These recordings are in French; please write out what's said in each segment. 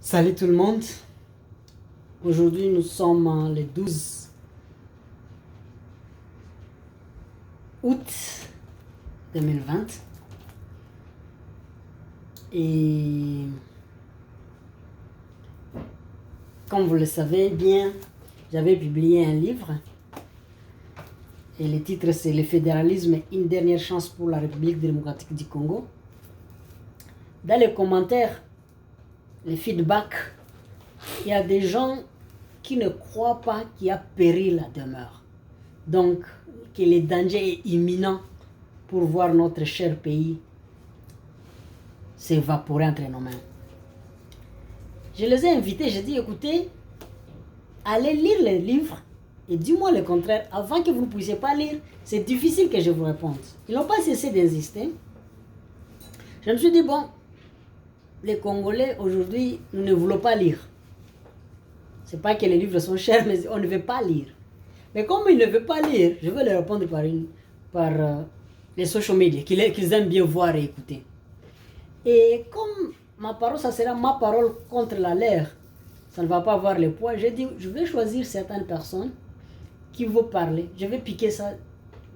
Salut tout le monde. Aujourd'hui, nous sommes le 12 août 2020. Et comme vous le savez bien, j'avais publié un livre. Et le titre, c'est « Le fédéralisme, une dernière chance pour la République démocratique du Congo ». Dans les commentaires, les feedbacks, il y a des gens qui ne croient pas qu'il y a péril à demeure. Donc, que le danger est imminent pour voir notre cher pays s'évaporer entre nos mains. Je les ai invités, j'ai dit, écoutez, allez lire les livres et dis-moi le contraire. Avant que vous ne puissiez pas lire, c'est difficile que je vous réponde. Ils n'ont pas cessé d'insister. Je me suis dit, bon, les Congolais, aujourd'hui, nous ne voulons pas lire. C'est pas que les livres sont chers, mais on ne veut pas lire. Mais comme ils ne veulent pas lire, je vais leur répondre par les social media, qu'ils aiment bien voir et écouter. Et comme ma parole, ça sera ma parole contre la leur, ça ne va pas avoir le poids, j'ai dit, je vais choisir certaines personnes qui vont parler. Je vais piquer ça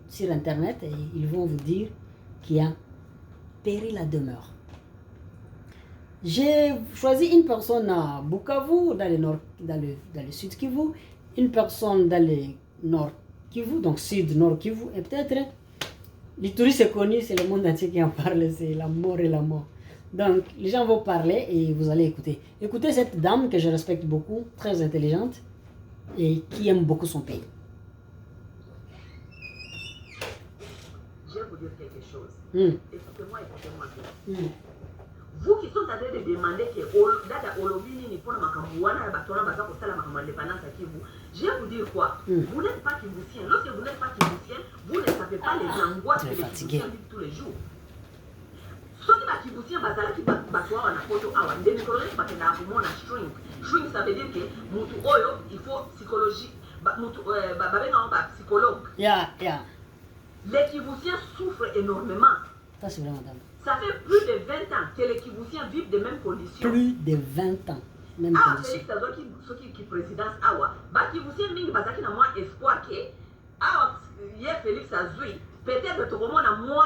sur Internet et ils vont vous dire qu'il y a péril à demeure. J'ai choisi une personne à Bukavu, dans le sud Kivu, une personne dans le nord Kivu, donc sud-nord Kivu, et peut-être, l'Ituri c'est connu, c'est le monde entier qui en parle, c'est la mort et la mort. Donc, les gens vont parler et vous allez écouter. Écoutez cette dame que je respecte beaucoup, très intelligente, et qui aime beaucoup son pays. Je vais vous dire quelque chose. Écoutez-moi bien. Vous qui sont en train de demander que data olobini pour makambuana batona baza ko sala makambo indépendance à Kivu, je vais vous dire quoi? Vous n'êtes pas kivusien. Lorsque vous n'êtes pas kivusien, vous ne savez pas les angoisses que les kivusiens vivent tous les jours. Soki ba kivusien bazala ki batwa na photo awa ndemi koloni bakenda kumona shrink. Shrink ça veut dire que mutu oyo il faut psychologie mutu babenga ba psychologue. Yeah. Les kivusiens souffrent énormément. Ça c'est vrai, madame. Ça fait plus de 20 ans que les Kivusiens vivent des mêmes conditions. Plus de 20 ans. Même conditions. Félix Azoki, ceux qui présidence Awa, bah Kivusiens mingi bazaki na moins espoir que Awa hier Félix Azoui, peut-être que tout na moi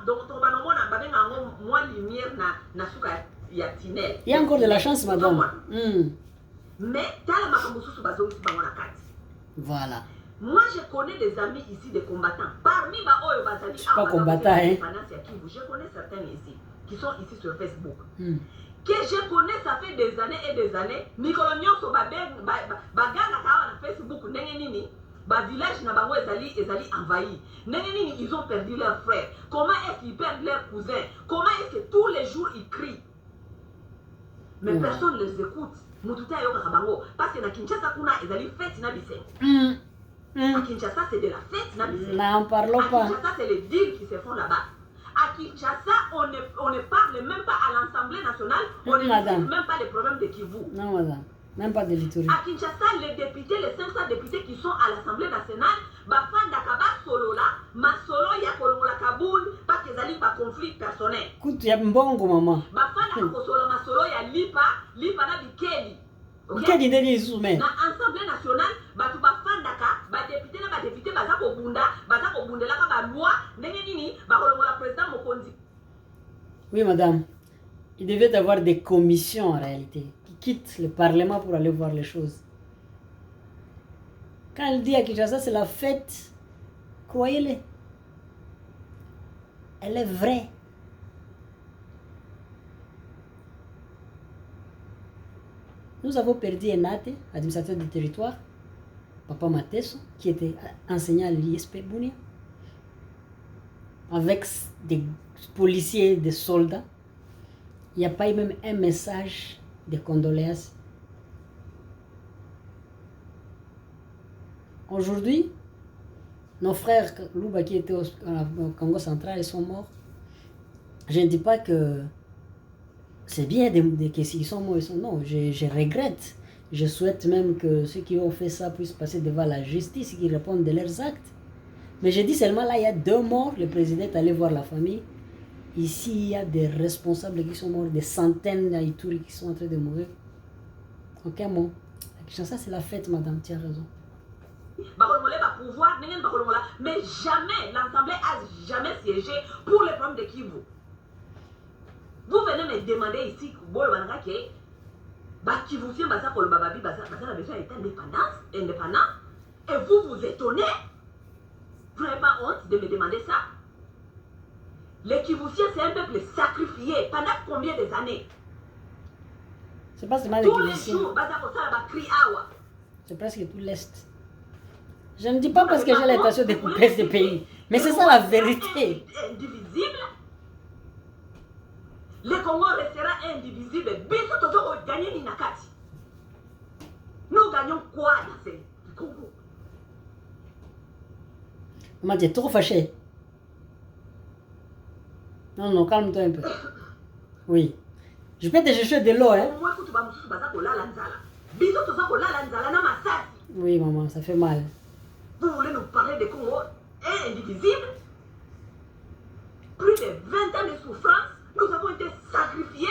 donc ton banomo na babenga ngo moi lumière na suka ya tunnel. Il y a encore de la chance, madame. Mais tala makambo susu bazoki bango na kati. Voilà. Moi, je connais des amis ici, des combattants. Parmi les Bazali, je suis pas combattant, hein. Je connais certains ici, qui sont ici sur Facebook. Que je connais, ça fait des années et des années. Nicolonio, Bagana, na Facebook, Nengenini, village na bango ezali envahi. Nengenini, ils ont perdu leurs frères. Comment est-ce qu'ils perdent leurs cousins? Comment est-ce que tous les jours ils crient? Mais personne ne les écoute. Mututa yoka kabango. Parce que na Kinshasa, kuna ezali fête na bise. À Kinshasa, c'est de la fête. N'en parlons pas. À Kinshasa, c'est les deals qui se font là-bas. À Kinshasa, on ne parle même pas à l'Assemblée nationale. On ne discute même pas les problèmes de Kivu. Non, madame. Même pas de l'Ituri. À Kinshasa, les députés, les 500 députés qui sont à l'Assemblée nationale, bafanda kaba solo là, ma solo ya kolongola Kaboul, parce qu'ils allaient pas conflit personnel. Écoute, ya mbongo, maman. Bafanda solo ma solo ya lipa na bikeli. Bikeli ndeni isume. Na Assemblée nationale, batu bafandaka, député na député baza kobundela ka ba loi ndenge nini ba kolongola président Mokonzi. Oui, madame. Il devait y avoir des commissions en réalité qui quittent le Parlement pour aller voir les choses. Quand elle dit à Kinshasa c'est la fête, croyez-le. Elle est vraie. Nous avons perdu Enate, administrateur du territoire, Papa Mateso, qui était enseignant à l'ISP Bounia, avec des policiers, des soldats. Il n'y a pas eu même un message de condoléances. Aujourd'hui, nos frères Louba qui étaient au Congo central, ils sont morts. Je ne dis pas que c'est bien que s'ils sont morts, ils sont non, je regrette. Je souhaite même que ceux qui ont fait ça puissent passer devant la justice et qu'ils répondent de leurs actes. Mais je dis seulement là, il y a 2 morts, le président est allé voir la famille. Ici, il y a des responsables qui sont morts, des centaines d'Aïtouri qui sont en train de mourir. Aucun mot. Ça, c'est la fête, madame, tu as raison. Mais jamais, l'Assemblée a jamais siégé pour les problèmes de Kivu. Vous venez me demander ici, Kivusien Basa Kolbababi Basa a besoin d'être indépendant, et vous vous étonnez. Vous n'avez pas honte de me demander ça? Les Kivusiens, c'est un peuple sacrifié pendant combien des années? C'est pas seulement les Kivusiens. C'est presque tout l'Est. Je ne dis pas parce que j'ai l'intention de couper ce pays, mais c'est ça la vérité. Indivisible. Le Congo restera indivisible. Nous gagnons quoi dans ce Congo? Maman, tu es trop fâché. Non, calme-toi un peu. Oui. Je peux te chercher de l'eau, hein? Oui, maman, ça fait mal. Vous voulez nous parler de Congo indivisible? Plus de 20 ans de souffrance, nous avons été sacrifiés.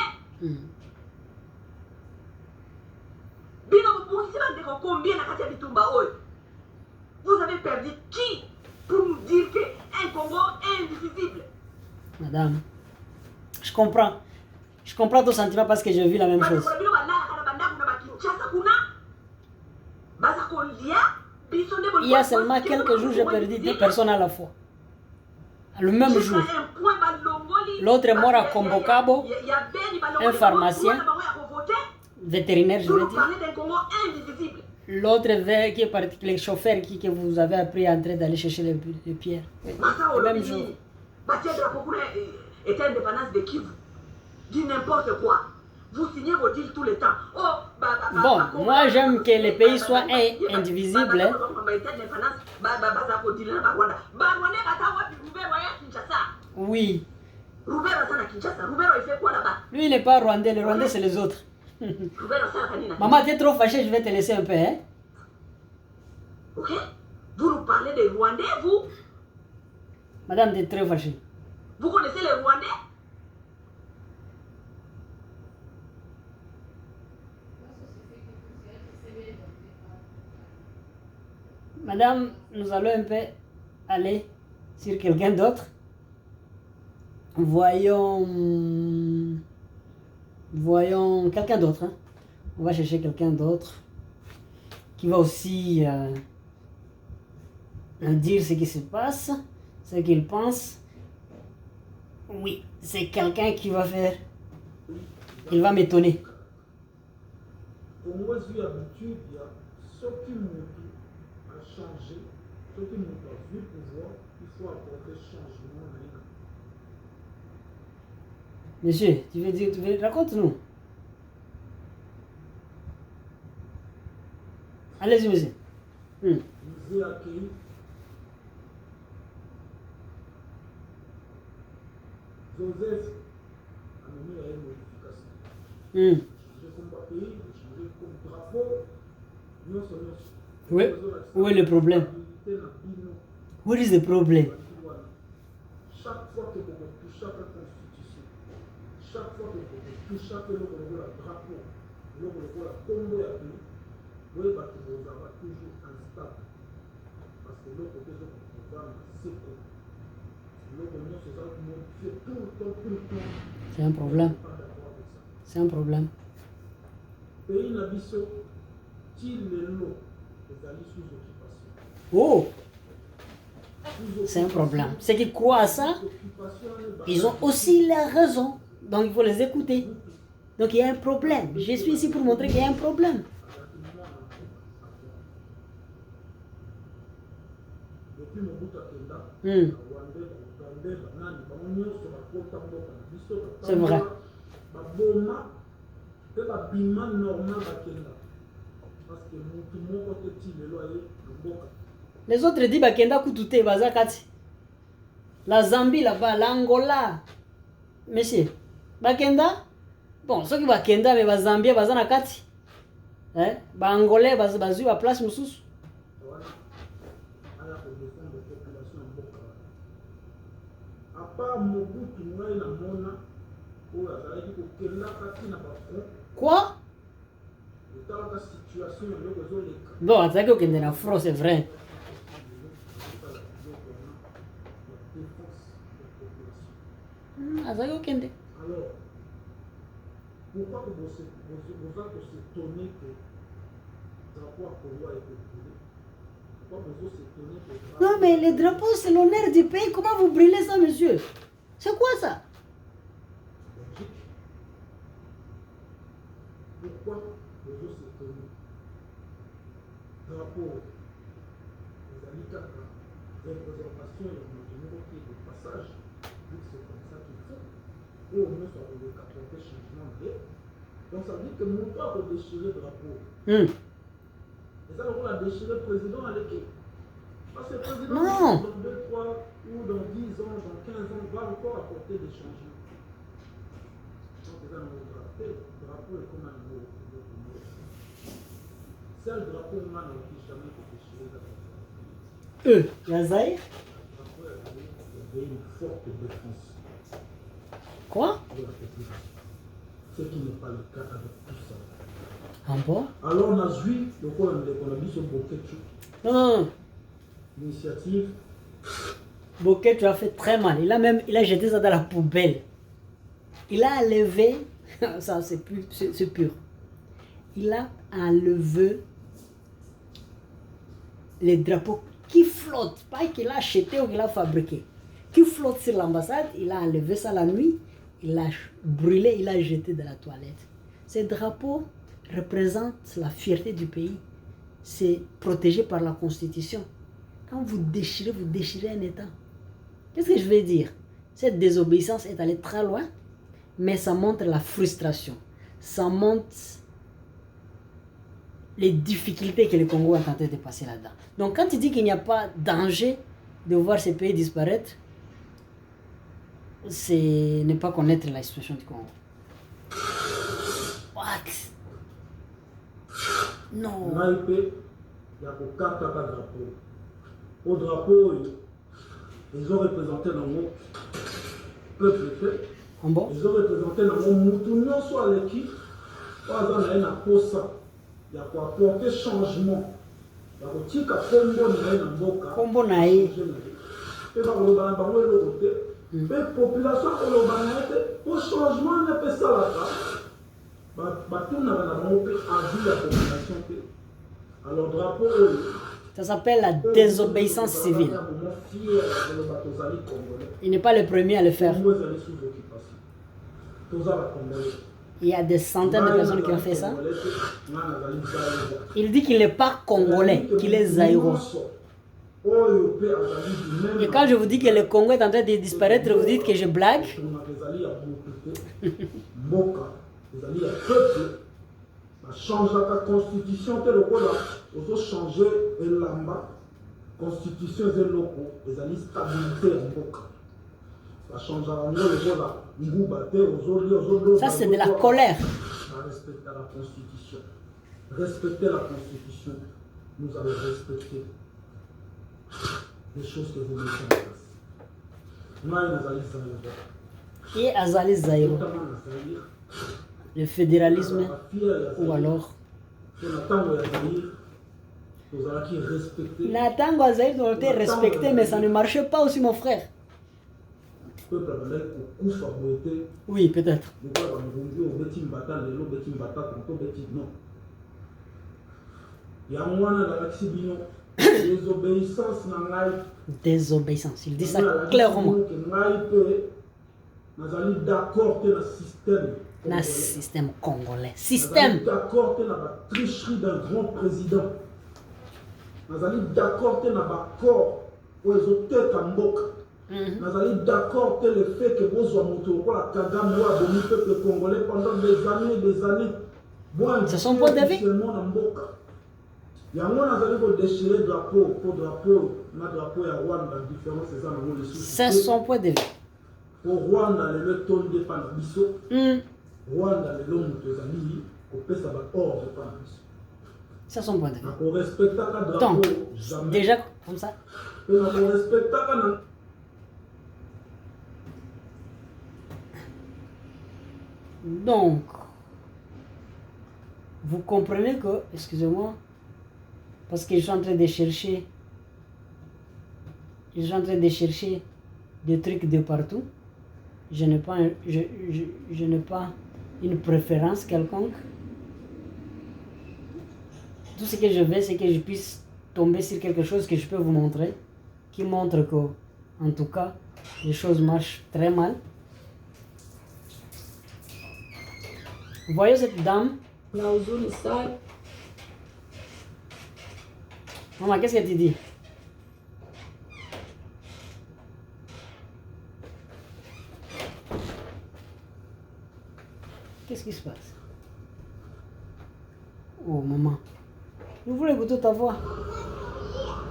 Vous avez perdu qui pour nous dire qu'un Congo est indivisible? Madame, je comprends. Je comprends ton sentiment parce que j'ai vu la même chose. Il y a seulement quelques jours, j'ai perdu 2 personnes à la fois. Le même jour. L'autre est mort à Kombokabo, un pharmacien, vétérinaire, je veux dire. L'autre qui est parti, le chauffeur que vous avez appris en train d'aller chercher les pierres. Le même jour. Est indépendance de Kivu. Dit n'importe quoi. Vous signez vos deals tout le temps. Bon, moi j'aime que les pays soient indivisibles. Hein. Oui. Lui il n'est pas rwandais, les rwandais c'est les autres. Maman, tu es trop fâchée, je vais te laisser un peu. Hein? Ok? Vous nous parlez des Rwandais, vous? Madame, tu es très fâchée. Vous connaissez les Rwandais? Madame, nous allons un peu aller sur quelqu'un d'autre. Voyons quelqu'un d'autre. Hein. On va chercher quelqu'un d'autre qui va aussi dire ce qui se passe, ce qu'il pense. Oui, c'est quelqu'un qui va faire. Il va m'étonner. Pour moi, j'ai l'habitude, il y a ce qui a changé, ce qui n'a vu pouvoir, il faut apporter changement. Monsieur, tu veux dire, raconte-nous. Allez-y, monsieur. Je vous ai accueilli. Joseph a nommé la modification. J'ai comme papier, j'ai comme drapeau. Oui. Où est le problème? What is the problem? Chaque fois que vous touchez à la Constitution, chaque fois que vous touchez à le drapeau, le Congo et la vous avez toujours instable. Parce que l'autre côté, c'est un c'est un problème. C'est un problème. Pays Nabiso, tire les lots, les alliés sous occupation. Oh! C'est un problème. Ceux qui croient à ça, ils ont aussi la raison. Donc il faut les écouter. Donc il y a un problème. Je suis ici pour montrer qu'il y a un problème. C'est vrai. Les autres disent Bakenda Kutute Bazakati. La Zambie là-bas, l'Angola. Monsieur, Bakenda, bon, ceux qui Bakenda, mais Bazambie, Bazanakati. Hein? Bangolais, Bazu, à place Moussous. Quoi? Bon, c'est que dans la France, c'est vrai. Alors, pourquoi que vous s'étonnez que le drapeau à Congo a été brûlé? Pourquoi vous s'étonnez que... Non, mais le drapeau, c'est l'honneur du pays. Comment vous brûlez ça, monsieur? C'est quoi ça? Pourquoi vous s'étonnez? Drapeau, les amis, représentation et le qui est de passage, vu que c'est comme ça qu'il faut. Et au moins, ça va apporter changement de. Donc, ça veut dire que mon père a déchiré le drapeau. Et ça, on a déchiré le président à l'équipe. Parce que le président, dans 2, 3 ou dans 10 ans, dans 15 ans, va encore apporter des changements. Donc, ça, on va rappeler, le drapeau est comme un mot. C'est le drapeau, on a jamais été déchiré dans le drapeau. Yazaï? Le drapeau avait une forte défense. Quoi? Ce qui n'est pas le cas avec tout ça. Ah bon? Alors, on a vu le problème de l'économie sur Boketu. Non. L'initiative. Boketu a fait très mal. Il a jeté ça dans la poubelle. Il a enlevé, ça c'est pur. Il a enlevé les drapeaux qui flottent, pas qu'il a acheté ou qu'il a fabriqué, qui flottent sur l'ambassade. Il a enlevé ça la nuit. Il l'a brûlé, il l'a jeté dans la toilette. Ces drapeaux représentent la fierté du pays. C'est protégé par la Constitution. Quand vous déchirez un État. Qu'est-ce que je veux dire? Cette désobéissance est allée très loin, mais ça montre la frustration. Ça montre les difficultés que le Congo a tenté de passer là-dedans. Donc quand tu dis qu'il n'y a pas danger de voir ces pays disparaître, c'est ne pas connaître la situation du Congo. What? Non. Il y a quatre drapeaux. Au drapeau, ils ont représenté dans mon peuple. Bon? Ils ont représenté dans mon mouton, soit l'équipe. Par exemple, il y a un posa. Il y a pour apporter changement. Il y a pour dire que Combo naïe. Et par le côté. La population pour changement ne peut ça là. Tout n'a pas vu la population. Alors, drapeau. Ça s'appelle la désobéissance civile. Il n'est pas le premier à le faire. Il y a des centaines de personnes qui ont fait ça. Il dit qu'il n'est pas congolais, qu'il est zaïro. Et quand je vous dis que le Congo est en train de disparaître, vous dites que je blague. Change la constitution, tel que changer la constitution des locaux, les alliés stabilité en boca. Ça change ça c'est de la colère. Respecter la constitution. Respecter la constitution. Nous allons respecter les choses que vous mettez en place. Et Azali Zaïro. Le fédéralisme ou alors Nathan Azaïr doit être respecté, mais ça ne marche pas aussi, mon frère. Oui, peut-être. Désobéissance, il dit ça clairement. Un système congolais. Système. D'accord que la tricherie d'un grand président. Nous allons d'accord que l'accord pour les auteurs Kamboka. Nous allons d'accord que le fait que vous soyez monté la Kagame ou abonné peuple congolais pendant des années et des années. C'est son point de vue. Il y a un moment déchirer le drapeau pour drapeau, le drapeau à Rwanda, différents c'est son point de vue. Pour Rwanda, le ton de Panabiso. Rwanda, le long de Zani, au pèse à l'ordre de Panabiso. C'est son point de vue. On respecte le drapeau. Donc, déjà comme ça. On respecte Donc, vous comprenez que, excusez-moi, parce que je suis en train de chercher, des trucs de partout. Je n'ai pas, je n'ai pas une préférence quelconque. Tout ce que je veux, c'est que je puisse tomber sur quelque chose que je peux vous montrer, qui montre que, en tout cas, les choses marchent très mal. Vous voyez cette dame? Maman, qu'est-ce que tu dis? Qu'est-ce qui se passe? Oh maman, nous voulons écouter ta voix.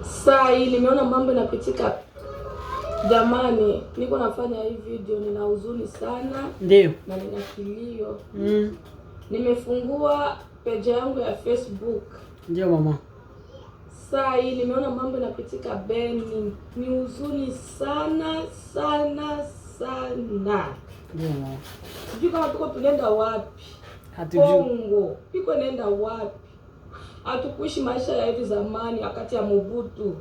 Saa hii nimeona mambo yanapitika. Jamani, niko nafanya hii video, nina huzuni sana. Ndio. Na nina kilio. Nimefungua page yangu ya Facebook. Ndio mama. Saa hii nimeona mambo yanapitika Beni. Ni huzuni sana sana sana. Ndio mama. Sijui kama tuko tunaenda wapi. Hatujui. Kongo, iko nenda wapi? Hatukuishi maisha ya hivi zamani wakati ya Mobutu.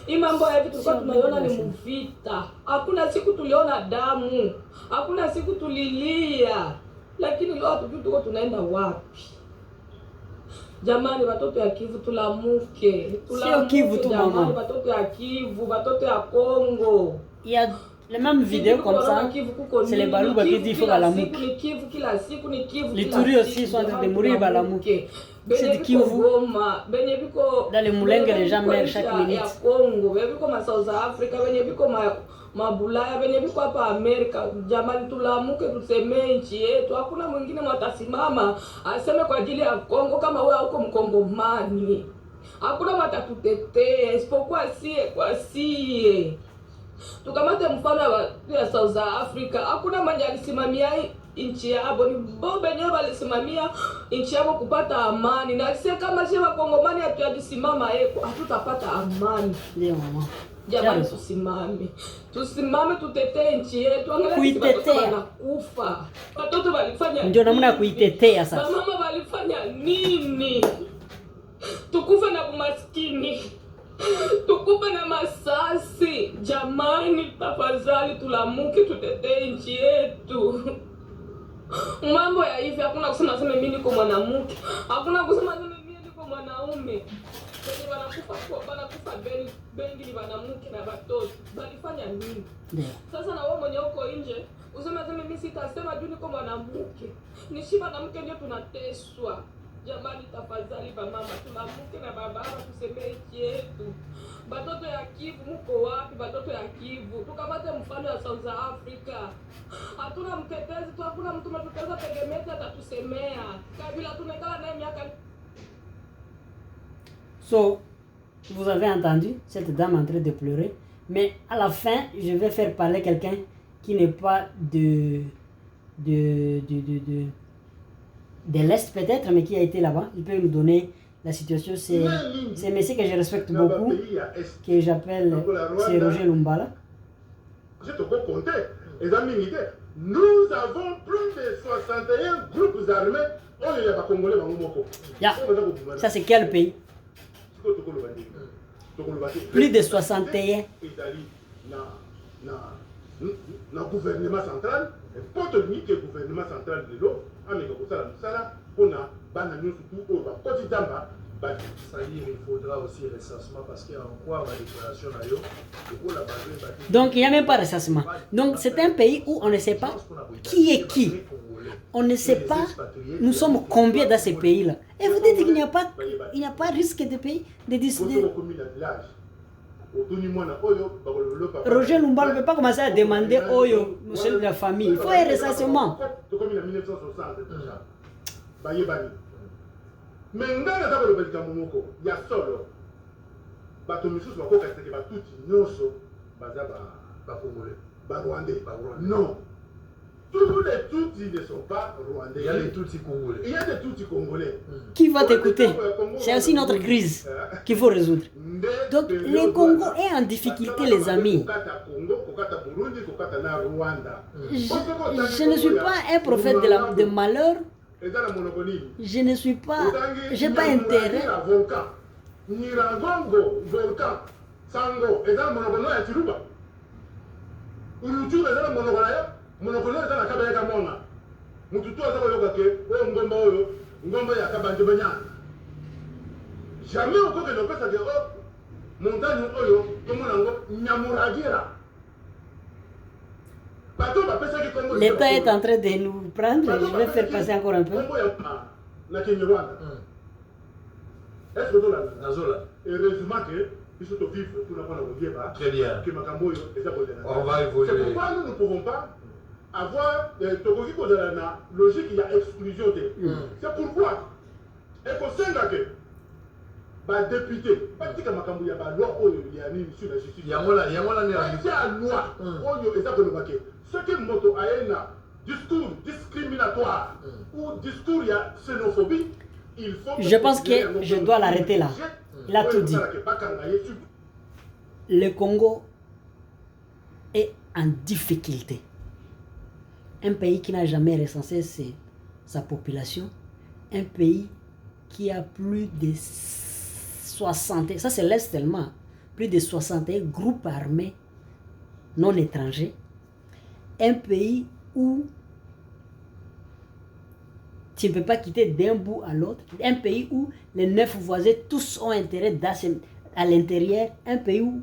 Hii mambo ya hivi tulikuwa tunaiona ni mvita. Hakuna siku tuliona damu. Hakuna siku tulilia. Lakini leo hatujui tuko tunaenda wapi. Jamani, watoto ya Kivu tulamuke. Sio Kivu tu mama. Watoto ya Kivu, watoto ya Kongo. Il y a les mêmes vidéos comme ça. C'est les Balouba qui disent qu'il faut Balamouk. Les Touris aussi sont en train de mourir Balamouk. C'est du Kivu. Dans les moulins que les gens meurent chaque minute. Mabulaya venye biko hapa Amerika. Jamani, tulamuke tuseme nchi yetu. Hakuna mwingine mtasimama aseme kwa ajili ya Kongo kama wewe uko Mkongomani. Hakuna watatutetea isipokuwa sie. Tukamate mfano ya South Africa. Hakuna mwenye alisimamia nchi yao, ni bombe ndio walisimamia nchi yao kupata amani. Na sisi kama sisi Wakongomani hatujasimama eko, hatutapata amani. Ndio mama. Jamani, tusimame tutetee nchi yetu. Angalia watoto wanakufa. Watoto walifanya ndio namna ya kuitetea sasa. Mama walifanya nini? Tukufa na umaskini. Tukupa na masasi. Jamani, tafadhali tulamuke tutetee nchi yetu. Mambo ya hivi hakuna kusema mimi niko mwanamke. Hakuna kusema mimi niko mwanaume. Wanakufa bengi ni wanamke na watoto. Balifanya nini? Sasa na wewe mwenye uko nje, useme mimi sitasema juu niko mwanamke. Ni shi mwanamke ndio tunateswa. Jamani, tafadhali mama, tunamuke na baba tuseme nchi yetu. Batoto ya Kivu mko wapi? Batoto ya Kivu tukamate mfano ya South Africa. Hatuna mtetezi tu, hakuna mtu mteteza tegemezi atatusemea. Kabila tunekala naye miaka. So, vous avez entendu cette dame en train de pleurer, mais à la fin, je vais faire parler quelqu'un qui n'est pas de l'Est peut-être, mais qui a été là-bas. Il peut nous donner la situation. C'est un monsieur que je respecte beaucoup, que j'appelle, c'est Roger Lumbala. Je te peux compter, les amis, nous avons plus de 61 groupes armés. On est pas congolais, yeah. Ça c'est quel pays? Plus de 61. Le gouvernement central, et pas de que le gouvernement central de l'eau, il faudra aussi recensement parce qu'il y a encore la déclaration d'ailleurs. Donc il n'y a même pas de recensement. Donc c'est un pays où on ne sait pas qui est qui. On ne sait pas, nous sommes combien dans ces pays-là. Et vous dites qu'il n'y a pas de risque de pays de décider. Roger Lumbala ne peut pas commencer à demander Oyo, monsieur de la famille. Il faut un recensement. Mais il y a solo. Non. Tous les Tutsis ne sont pas rwandais. Il y a les Tutsis congolais. Il y a des Tutsis congolais. Qui va t'écouter? C'est aussi notre crise qu'il faut résoudre. Donc le Congo est en difficulté, les amis. Je ne suis pas un prophète de malheur. Je ne suis pas, j'ai pas intérêt. Jamais au côté de l'opération de montagne oyo, comme on Nyamuragira. L'État est en train de nous prendre. Je vais faire passer encore un peu. Heureusement que ils sont au vivre pour la Très bien. On va évoluer. C'est pourquoi nous ne pouvons pas avoir la logique, il y a exclusion. C'est pourquoi il faut que député, pas que makambo ya ba loi oyo ya ni sur la justice. Yamola il y a loi oyo eza ko lobake. Ce que moto aena discours discriminatoire ou discours ya xénophobie, il faut. Je pense que je dois l'arrêter là. Il a tout dit. Le Congo est en difficulté. Un pays qui n'a jamais recensé sa population, un pays qui a plus de 60, ça c'est l'Est tellement, plus de 61 groupes armés non étrangers, un pays où tu ne peux pas quitter d'un bout à l'autre, un pays où les 9 voisins tous ont intérêt à l'intérieur, un pays où,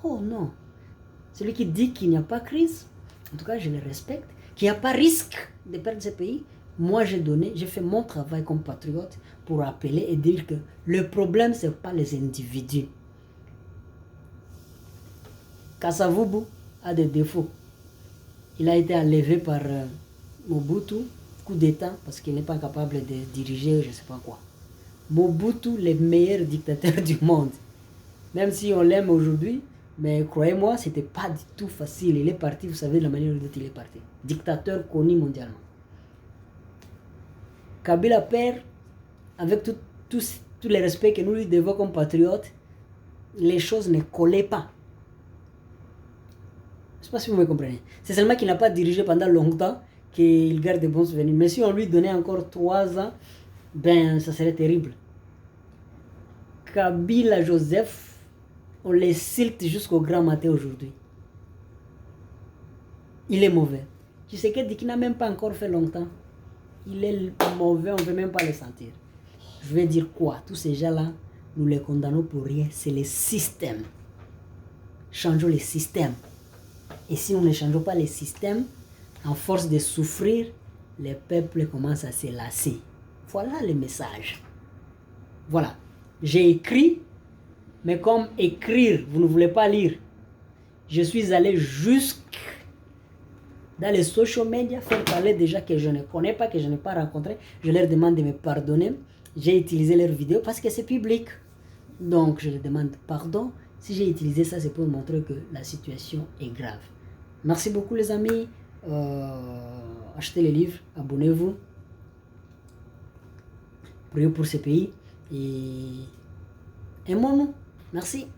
oh non, celui qui dit qu'il n'y a pas crise, en tout cas je le respecte, qu'il n'y a pas risque de perdre ce pays. Moi, j'ai fait mon travail comme patriote pour appeler et dire que le problème, ce n'est pas les individus. Kasavubu a des défauts. Il a été enlevé par Mobutu, coup d'État, parce qu'il n'est pas capable de diriger, je ne sais pas quoi. Mobutu, le meilleur dictateur du monde. Même si on l'aime aujourd'hui, mais croyez-moi, ce n'était pas du tout facile. Il est parti, vous savez de la manière dont il est parti. Dictateur connu mondialement. Kabila perd, avec tout le respect que nous lui devons comme patriotes, les choses ne collaient pas. Je ne sais pas si vous me comprenez. C'est seulement qu'il n'a pas dirigé pendant longtemps qu'il garde de bons souvenirs. Mais si on lui donnait encore 3 ans, ben ça serait terrible. Kabila Joseph, on les cilte jusqu'au grand matin aujourd'hui. Il est mauvais. Tu sais que qu'il n'a même pas encore fait longtemps. Il est mauvais, on ne veut même pas le sentir. Je vais dire quoi? Tous ces gens-là, nous les condamnons pour rien. C'est le système. Changeons le système. Et si nous ne changeons pas le système, en force de souffrir, les peuples commencent à se lasser. Voilà le message. Voilà. J'ai écrit, mais comme écrire, vous ne voulez pas lire, je suis allé jusqu'à dans les social media, faire parler des gens que je ne connais pas, que je n'ai pas rencontrés. Je leur demande de me pardonner. J'ai utilisé leurs vidéos parce que c'est public. Donc, je leur demande pardon. Si j'ai utilisé ça, c'est pour montrer que la situation est grave. Merci beaucoup les amis. Achetez les livres, abonnez-vous. Priez pour ce pays. Et aimons-nous. Merci.